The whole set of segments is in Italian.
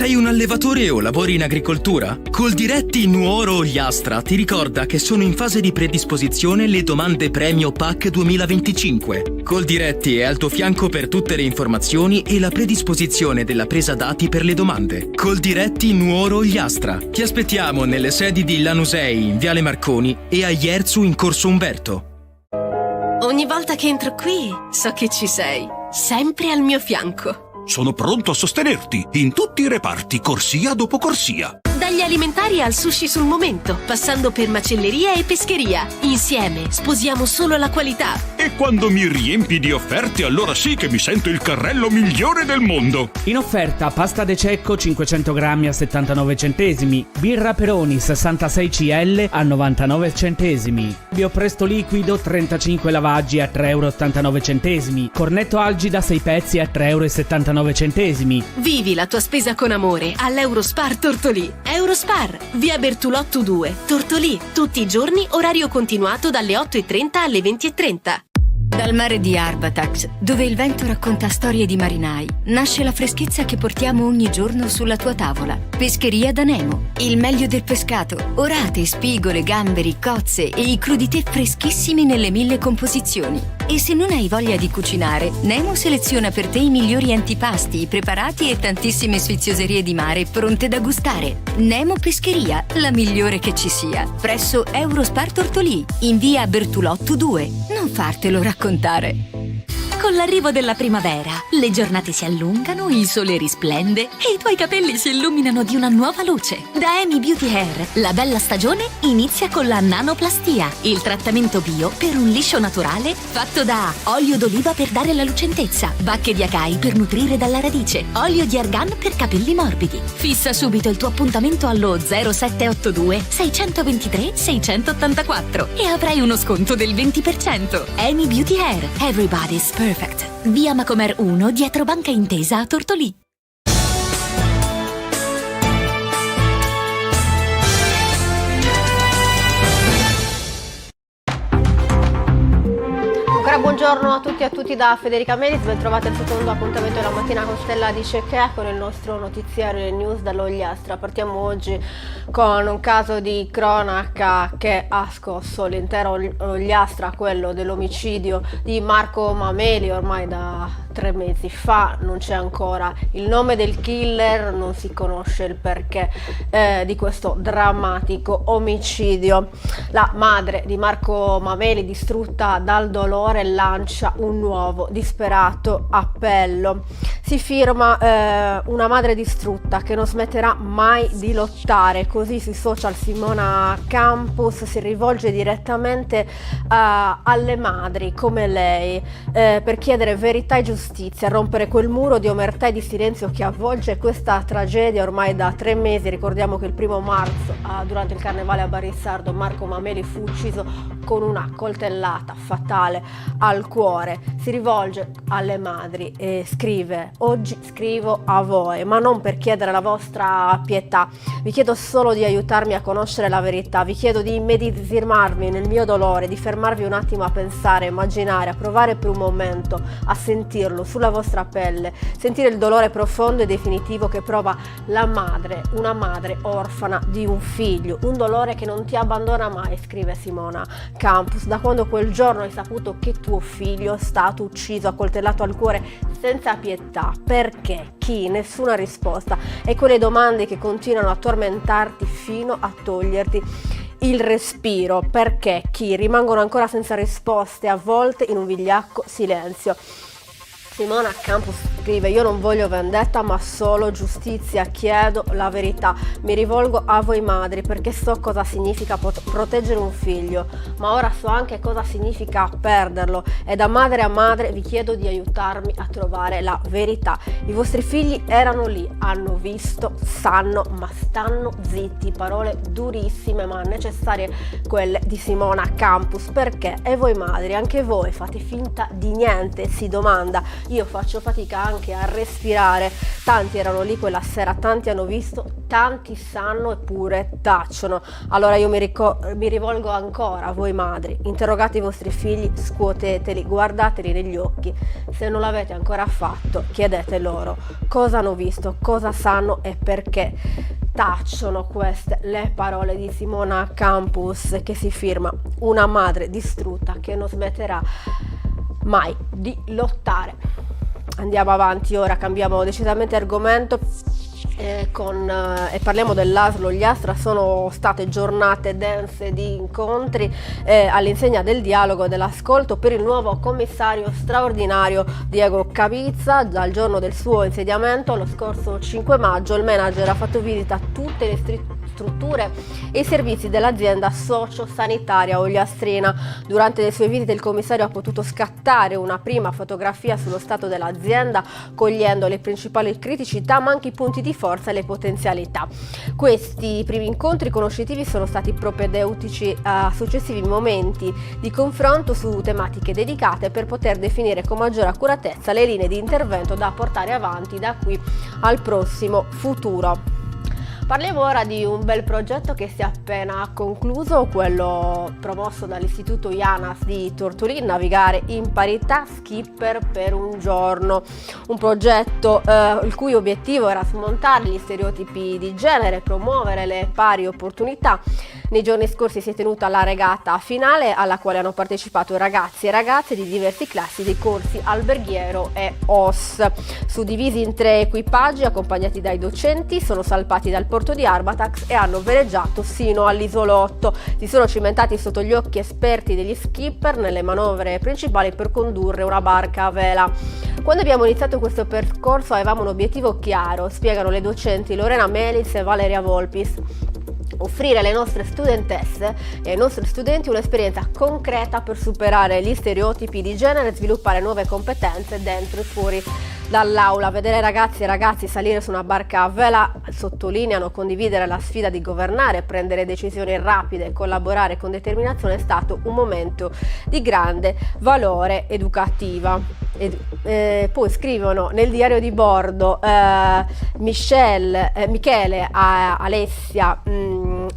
Sei un allevatore o lavori in agricoltura? Coldiretti Nuoro Ogliastra ti ricorda che sono in fase di predisposizione le domande premio PAC 2025. Coldiretti è al tuo fianco per tutte le informazioni e la predisposizione della presa dati per le domande. Coldiretti Nuoro Ogliastra. Ti aspettiamo nelle sedi di Lanusei in Viale Marconi e a Ierzu in Corso Umberto. Ogni volta che entro qui so che ci sei, sempre al mio fianco. Sono pronto a sostenerti in tutti i reparti, corsia dopo corsia. Dagli alimentari al sushi sul momento, passando per macelleria e pescheria. Insieme sposiamo solo la qualità. E quando mi riempi di offerte, allora sì che mi sento il carrello migliore del mondo. In offerta pasta de cecco 500 grammi a 79 centesimi, birra Peroni 66 CL a 99 centesimi, Biopresto liquido 35 lavaggi a 3,89 €, cornetto Algida 6 pezzi a 3,79 €. Vivi la tua spesa con amore all'Eurospar Tortolì. Eurospar, via Bertolotto 2, Tortolì. Tutti i giorni, orario continuato dalle 8:30 alle 20:30. Dal mare di Arbatax, dove il vento racconta storie di marinai, nasce la freschezza che portiamo ogni giorno sulla tua tavola. Pescheria da Nemo. Il meglio del pescato. Orate, spigole, gamberi, cozze e i crudité freschissimi nelle 1000 composizioni. E se non hai voglia di cucinare, Nemo seleziona per te i migliori antipasti, i preparati e tantissime sfizioserie di mare pronte da gustare. Nemo Pescheria, la migliore che ci sia. Presso Eurospar Tortolì, in via Bertolotto 2. Non fartelo raccontare. Con l'arrivo della primavera, le giornate si allungano, il sole risplende e i tuoi capelli si illuminano di una nuova luce. Da Amy Beauty Hair, la bella stagione inizia con la nanoplastia, il trattamento bio per un liscio naturale fatto da olio d'oliva per dare la lucentezza, bacche di acai per nutrire dalla radice, olio di argan per capelli morbidi. Fissa subito il tuo appuntamento allo 0782 623 684 e avrai uno sconto del 20%. Amy Beauty Hair, everybody's perfect. Via Macomer 1, dietro Banca Intesa a Tortolì. Buongiorno a tutti e a tutti da Federica Melis, ben trovate al secondo appuntamento della mattina con Stella Dice Che, con il nostro notiziario e news dall'Ogliastra. Partiamo oggi con un caso di cronaca che ha scosso l'intero Ogliastra, quello dell'omicidio di Marco Mameli. Ormai da 3 mesi fa non c'è ancora il nome del killer, non si conosce il perché di questo drammatico omicidio. La madre di Marco Mameli, distrutta dal dolore, lancia un nuovo disperato appello. Si firma una madre distrutta che non smetterà mai di lottare. Così sui social Simona Campus si rivolge direttamente alle madri come lei per chiedere verità e giustizia, rompere quel muro di omertà e di silenzio che avvolge questa tragedia ormai da 3 mesi. Ricordiamo che il 1° marzo durante il carnevale a Barissardo Marco Mameli fu ucciso con una coltellata fatale al cuore. Si rivolge alle madri e scrive: oggi scrivo a voi, ma non per chiedere la vostra pietà, vi chiedo solo di aiutarmi a conoscere la verità, vi chiedo di immedesimarmi nel mio dolore, di fermarvi un attimo a pensare, immaginare, a provare per un momento a sentirlo sulla vostra pelle, sentire il dolore profondo e definitivo che prova la madre, una madre orfana di un figlio, un dolore che non ti abbandona mai, scrive Simona Campus, da quando quel giorno hai saputo che tuo figlio è stato ucciso, accoltellato al cuore senza pietà. Perché? Chi? Nessuna risposta. E quelle domande che continuano a tormentarti fino a toglierti il respiro. Perché? Chi? Rimangono ancora senza risposte, a volte in un vigliacco silenzio. Simona Campus scrive: io non voglio vendetta ma solo giustizia, chiedo la verità, mi rivolgo a voi madri perché so cosa significa proteggere un figlio, ma ora so anche cosa significa perderlo e da madre a madre vi chiedo di aiutarmi a trovare la verità. I vostri figli erano lì, hanno visto, sanno, ma stanno zitti. Parole durissime ma necessarie quelle di Simona Campus. Perché? E voi madri, anche voi fate finta di niente, si domanda. Io faccio fatica anche anche a respirare. Tanti erano lì quella sera, tanti hanno visto, tanti sanno eppure tacciono. Allora io mi rivolgo ancora a voi madri, interrogate i vostri figli, scuoteteli, guardateli negli occhi. Se non l'avete ancora fatto, chiedete loro cosa hanno visto, cosa sanno e perché. Tacciono queste le parole di Simona Campus, che si firma una madre distrutta che non smetterà mai di lottare. Andiamo avanti, ora cambiamo decisamente argomento e parliamo dell'ASL Ogliastra. Sono state giornate dense di incontri all'insegna del dialogo e dell'ascolto per il nuovo commissario straordinario Diego Cavizza. Dal giorno del suo insediamento, lo scorso 5 maggio, il manager ha fatto visita a tutte le strutture e i servizi dell'azienda socio-sanitaria ogliastrina. Durante le sue visite il commissario ha potuto scattare una prima fotografia sullo stato dell'azienda, cogliendo le principali criticità ma anche i punti di forza e le potenzialità. Questi primi incontri conoscitivi sono stati propedeutici a successivi momenti di confronto su tematiche dedicate per poter definire con maggiore accuratezza le linee di intervento da portare avanti da qui al prossimo futuro. Parliamo ora di un bel progetto che si è appena concluso, quello promosso dall'Istituto IANAS di Tortolì, Navigare in parità, skipper per un giorno. Un progetto il cui obiettivo era smontare gli stereotipi di genere, promuovere le pari opportunità. Nei giorni scorsi si è tenuta la regata finale, alla quale hanno partecipato ragazzi e ragazze di diverse classi dei corsi alberghiero e OS. Suddivisi in 3 equipaggi, accompagnati dai docenti, sono salpati dal porto di Arbatax e hanno veleggiato sino all'isolotto. Si sono cimentati sotto gli occhi esperti degli skipper nelle manovre principali per condurre una barca a vela. Quando abbiamo iniziato questo percorso avevamo un obiettivo chiaro, spiegano le docenti Lorena Melis e Valeria Volpis: offrire alle nostre studentesse e ai nostri studenti un'esperienza concreta per superare gli stereotipi di genere e sviluppare nuove competenze dentro e fuori dall'aula. Vedere ragazzi e ragazzi salire su una barca a vela, sottolineano, condividere la sfida di governare, prendere decisioni rapide e collaborare con determinazione è stato un momento di grande valore educativa. Poi scrivono nel diario di bordo Michele, Alessia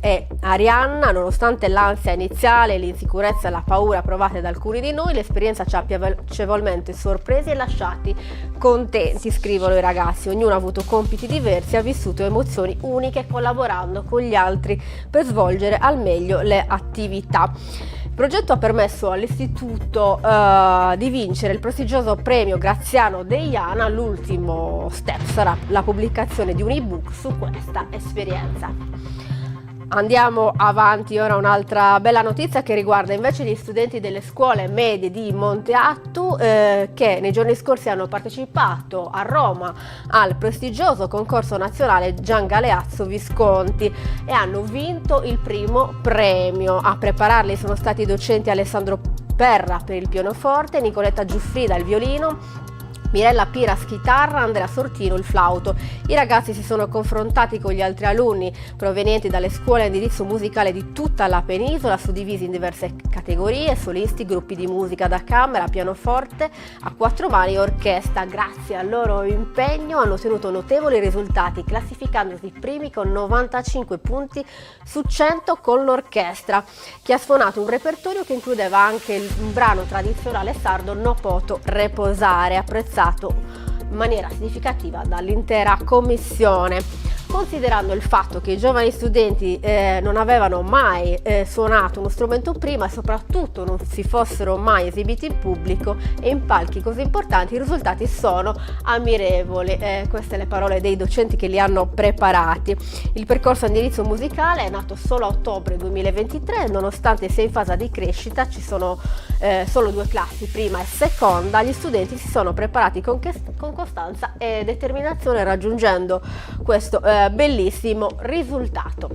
e Arianna: nonostante l'ansia iniziale, l'insicurezza e la paura provate da alcuni di noi, l'esperienza ci ha piacevolmente sorpresi e lasciati contenti, scrivono i ragazzi. Ognuno ha avuto compiti diversi, ha vissuto emozioni uniche collaborando con gli altri per svolgere al meglio le attività. Il progetto ha permesso all'istituto di vincere il prestigioso premio Graziano Deiana. L'ultimo step sarà la pubblicazione di un ebook su questa esperienza. Andiamo avanti, ora un'altra bella notizia che riguarda invece gli studenti delle scuole medie di Monteattu che nei giorni scorsi hanno partecipato a Roma al prestigioso concorso nazionale Gian Galeazzo Visconti e hanno vinto il primo premio. A prepararli sono stati i docenti Alessandro Perra per il pianoforte, Nicoletta Giuffrida il violino, Mirella Piras chitarra, Andrea Sortino il flauto. I ragazzi si sono confrontati con gli altri alunni provenienti dalle scuole a indirizzo musicale di tutta la penisola, suddivisi in diverse categorie: solisti, gruppi di musica da camera, pianoforte a 4 mani e orchestra. Grazie al loro impegno hanno ottenuto notevoli risultati, classificandosi primi con 95 punti su 100 con l'orchestra, che ha suonato un repertorio che includeva anche un brano tradizionale sardo, No poto reposare, apprezzato in maniera significativa dall'intera commissione. Considerando il fatto che i giovani studenti non avevano mai suonato uno strumento prima e soprattutto non si fossero mai esibiti in pubblico e in palchi così importanti, i risultati sono ammirevoli. Queste le parole dei docenti che li hanno preparati. Il percorso a indirizzo musicale è nato solo a ottobre 2023, nonostante sia in fase di crescita, ci sono solo 2 classi, prima e seconda. Gli studenti si sono preparati con costanza e determinazione, raggiungendo questo bellissimo risultato.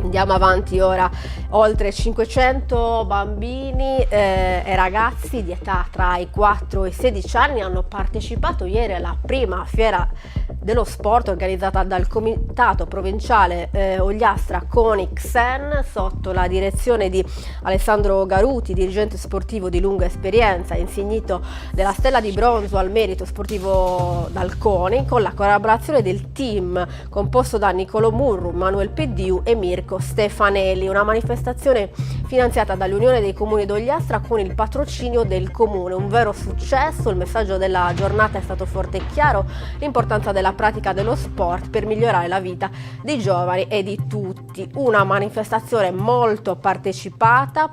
Andiamo avanti ora. Oltre 500 bambini e ragazzi di età tra i 4 e i 16 anni hanno partecipato ieri alla prima fiera dello sport organizzata dal Comitato Provinciale Ogliastra CONI XEN sotto la direzione di Alessandro Garuti, dirigente sportivo di lunga esperienza, insignito della Stella di Bronzo al merito sportivo dal CONI, con la collaborazione del team composto da Niccolò Murru, Manuel Peddiu e Mirko Stefanelli. Una manifestazione finanziata dall'Unione dei Comuni d'Ogliastra con il patrocinio del Comune. Un vero successo, il messaggio della giornata è stato forte e chiaro, l'importanza della pratica dello sport per migliorare la vita dei giovani e di tutti. Una manifestazione molto partecipata,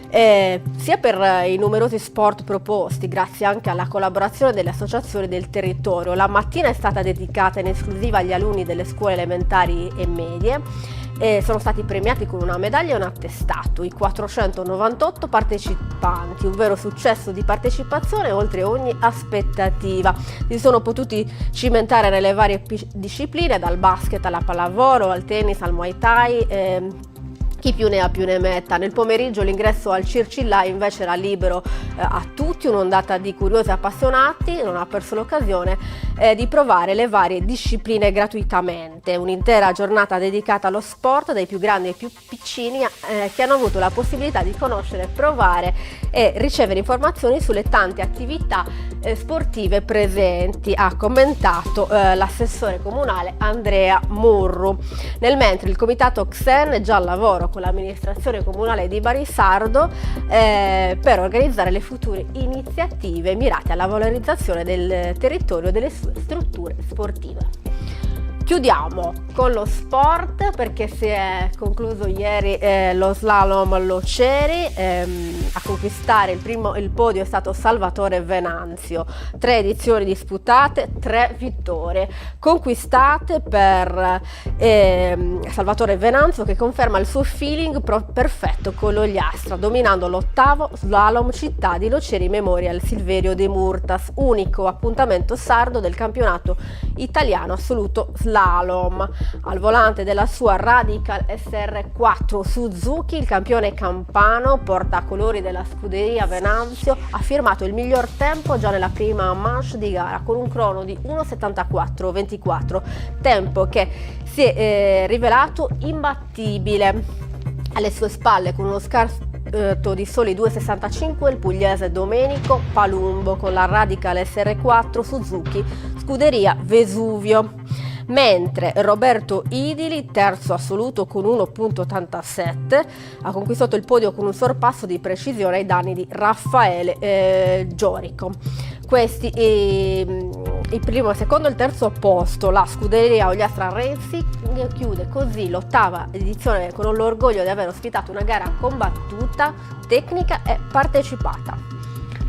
sia per i numerosi sport proposti, grazie anche alla collaborazione delle associazioni del territorio. La mattina è stata dedicata in esclusiva agli alunni delle scuole elementari e medie. Sono stati premiati con una medaglia e un attestato i 498 partecipanti, un vero successo di partecipazione oltre ogni aspettativa. Si sono potuti cimentare nelle varie discipline, dal basket alla pallavolo, al tennis, al muay thai, chi più ne ha più ne metta. Nel pomeriggio l'ingresso al Circillai invece era libero a tutti, un'ondata di curiosi appassionati non ha perso l'occasione di provare le varie discipline gratuitamente. Un'intera giornata dedicata allo sport dai più grandi ai più piccini che hanno avuto la possibilità di conoscere, provare e ricevere informazioni sulle tante attività sportive presenti, ha commentato l'assessore comunale Andrea Murru. Nel mentre il comitato XEN è già al lavoro con l'amministrazione comunale di Barisardo per organizzare le future iniziative mirate alla valorizzazione del territorio e delle sue strutture sportive. Chiudiamo con lo sport perché si è concluso ieri lo slalom Loceri. A conquistare il podio è stato Salvatore Venanzio. 3 edizioni disputate, 3 vittorie conquistate per Salvatore Venanzio, che conferma il suo feeling perfetto con l'Ogliastra, dominando l'8º slalom città di Loceri Memorial Silverio De Murtas, unico appuntamento sardo del campionato italiano assoluto slalom. Al volante della sua Radical SR4 Suzuki, il campione campano portacolori della scuderia Venanzio ha firmato il miglior tempo già nella prima manche di gara con un crono di 1:74:24, tempo che si è rivelato imbattibile. Alle sue spalle, con uno scarto di soli 2,65, il pugliese Domenico Palumbo con la Radical SR4 Suzuki scuderia Vesuvio, mentre Roberto Idili, terzo assoluto con 1,87, ha conquistato il podio con un sorpasso di precisione ai danni di Raffaele Giorico. Questi il primo, il secondo e il terzo posto. La scuderia Ogliastra Racing chiude così l'8ª edizione con l'orgoglio di aver ospitato una gara combattuta, tecnica e partecipata.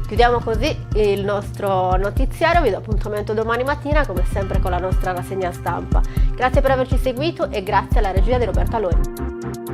Chiudiamo così il nostro notiziario, vi do appuntamento domani mattina come sempre con la nostra rassegna stampa. Grazie per averci seguito e grazie alla regia di Roberta Lori.